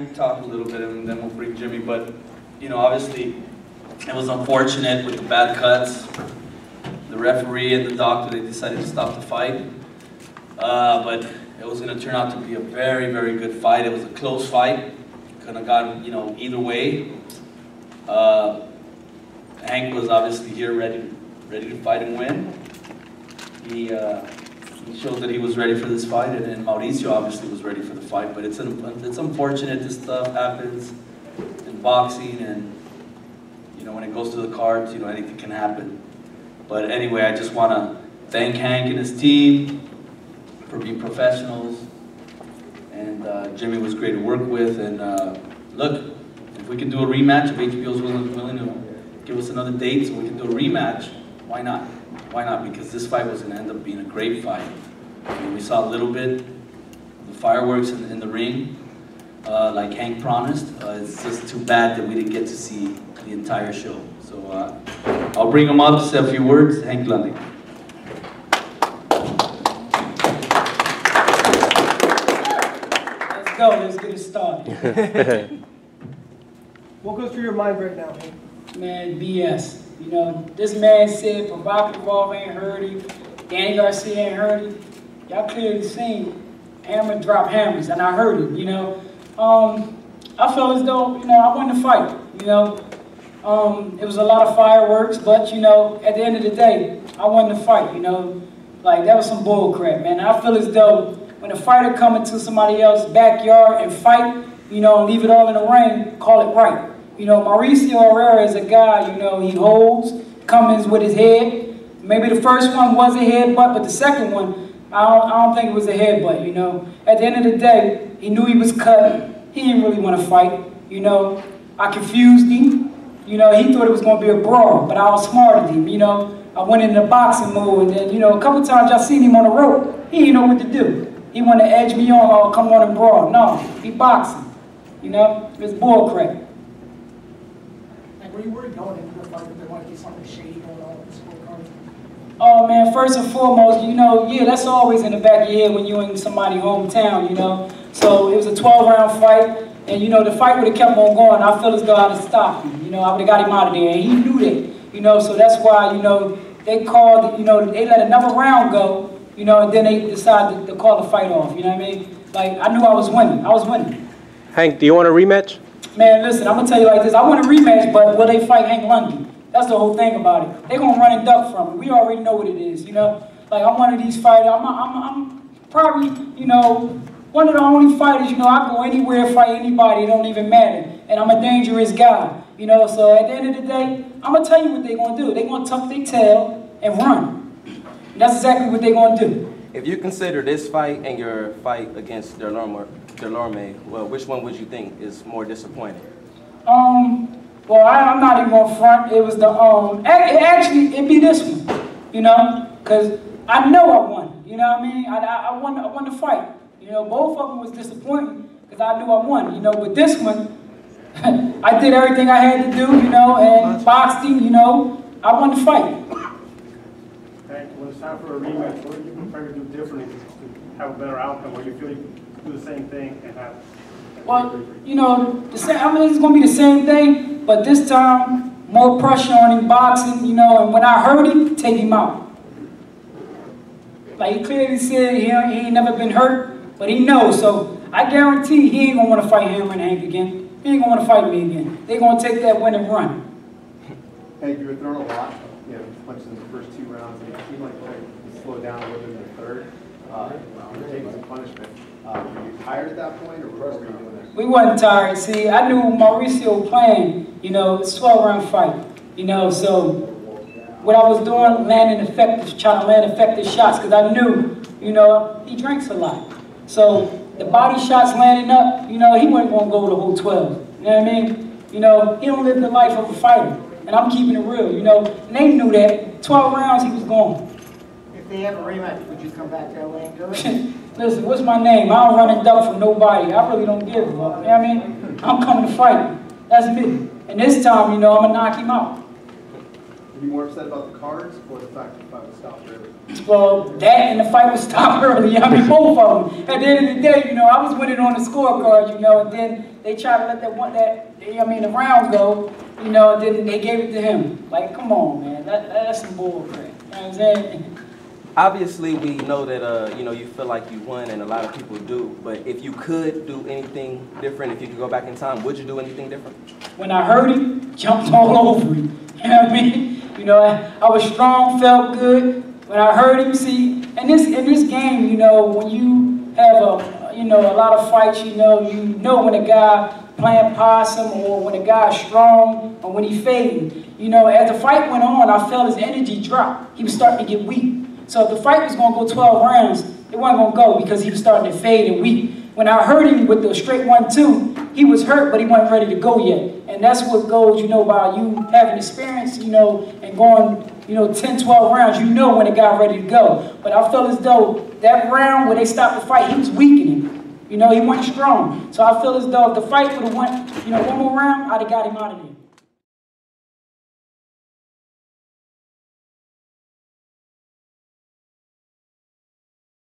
Hank talk a little bit and then we'll bring Jimmy, but you know, obviously it was unfortunate with the bad cuts. The referee and the doctor, they decided to stop the fight. But it was going to turn out to be a very, very good fight. It was a close fight. Could have gone, you know, either way. Hank was obviously here ready to fight and win. He showed that he was ready for this fight, and Mauricio obviously was ready for the fight. But it's unfortunate this stuff happens in boxing, and you know, when it goes to the cards, you know, anything can happen. But anyway, I just want to thank Hank and his team for being professionals, and Jimmy was great to work with. And look, if we can do a rematch, if HBO is willing to give us another date so we can do a rematch, why not? Why not? Because this fight was going to end up being a great fight. I mean, we saw a little bit of the fireworks in the ring, like Hank promised. It's just too bad that we didn't get to see the entire show. So I'll bring him up to say a few words. Hank Lundy. Let's go. Let's get it started. What goes through your mind right now, Hank? Man, BS. You know, this man said Provocative Off ain't heard him, Danny Garcia ain't heard him. Y'all clearly seen Hammer drop hammers, and I heard it, you know. I felt as though, you know, I won the fight, you know. It was a lot of fireworks, but, you know, at the end of the day, I won the fight, you know. Like, that was some bull crap, man. I feel as though when a fighter come into somebody else's backyard and fight, you know, and leave it all in the ring, call it right. You know, Mauricio Herrera is a guy, you know, he holds, comes with his head. Maybe the first one was a headbutt, but the second one, I don't think it was a headbutt, you know. At the end of the day, he knew he was cut. He didn't really want to fight, you know. I confused him. You know, he thought it was going to be a brawl, but I was smarter than him, you know. I went into boxing mode, and then, you know, a couple times I seen him on the rope. He didn't know what to do. He wanted to edge me on or come on and brawl. No, he boxing, you know. It's bull crap. Were you worried going into the fight that there might be something shady going on with the scorecard? Oh man, first and foremost, you know, yeah, that's always in the back of your head when you're in somebody's hometown, you know. So it was a 12-round fight, and you know, the fight would have kept on going. I feel as though I'd have stopped him, you know, I would have got him out of there, and he knew that, you know, so that's why, you know, they called, you know, they let another round go, you know, and then they decided to call the fight off, you know what I mean? Like, I knew I was winning. I was winning. Hank, do you want a rematch? Man, listen, I'm going to tell you like this. I want a rematch, but will they fight Hank Lundy? That's the whole thing about it. They're going to run and duck from it. We already know what it is, you know? Like, I'm one of these fighters. I'm probably, you know, one of the only fighters, you know, I go anywhere, fight anybody. It don't even matter. And I'm a dangerous guy, you know? So at the end of the day, I'm going to tell you what they're going to do. They're going to tuck their tail and run. And that's exactly what they're going to do. If you consider this fight and your fight against Delorme, well, which one would you think is more disappointing? Well, I'm not even on front. It was the, actually, it'd be this one, you know, because I know I won, you know what I mean? I won the fight. You know, both of them was disappointing because I knew I won, you know, but this one, I did everything I had to do, you know, and boxed him, you know, I won the fight. Okay, when it's time for a rematch, what do you prefer to do differently to have a better outcome, or you feel you can do the same thing and have? Well, you know, the same, I mean, it's going to be the same thing, but this time, more pressure on him boxing, you know, and when I heard him, take him out. Like he clearly said he ain't never been hurt, but he knows, so I guarantee he ain't going to want to fight Hammerin Hank again. He ain't going to want to fight me again. They're going to take that win and run. Hey, you were throwing a lot, you know, punches in the first 2 rounds, and it seemed like you slowed down a little bit in the third. You were taking some punishment. Were you tired at that point, or what were you doing there? We wasn't tired. See, I knew Mauricio playing, you know, it's a 12-round fight, you know, so what I was doing, trying to land effective shots, because I knew, you know, he drinks a lot. So the body shots landing up, you know, he wasn't going to go the whole 12. You know what I mean? You know, he don't live the life of a fighter, and I'm keeping it real, you know, and they knew that. 12 rounds, he was gone. If they have a rematch, would you come back to LA and do it? Listen, what's my name? I don't run and duck from nobody. I really don't give a fuck. You know what I mean? I'm coming to fight. That's me. And this time, you know, I'm going to knock him out. Are you more upset about the cards or the fact that the fight was stopped early? Well, that and the fight was stopped early. I mean, both of them. At the end of the day, you know, I was winning on the scorecard, you know, and then they tried to let the rounds go, you know, and then they gave it to him. Like, come on, man, that's some bull crap. You know what I'm saying? Obviously, we know that you know, you feel like you won, and a lot of people do. But if you could do anything different, if you could go back in time, would you do anything different? When I heard him, jumped all over him. You know what I mean? You know, I was strong, felt good. When I heard him, see, in this game, you know, when you have a lot of fights, you know when a guy playing possum or when a guy's strong or when he fading. You know, as the fight went on, I felt his energy drop. He was starting to get weak. So if the fight was going to go 12 rounds, it wasn't going to go because he was starting to fade and weak. When I heard him with the straight 1-2, he was hurt, but he wasn't ready to go yet. And that's what goes, you know, by you having experience, you know, and going, you know, 10, 12 rounds, you know when a guy ready to go. But I felt as though that round where they stopped the fight, he was weakening. You know, he wasn't strong. So I feel as though if the fight would have went, you know, one more round, I'd have got him out of there.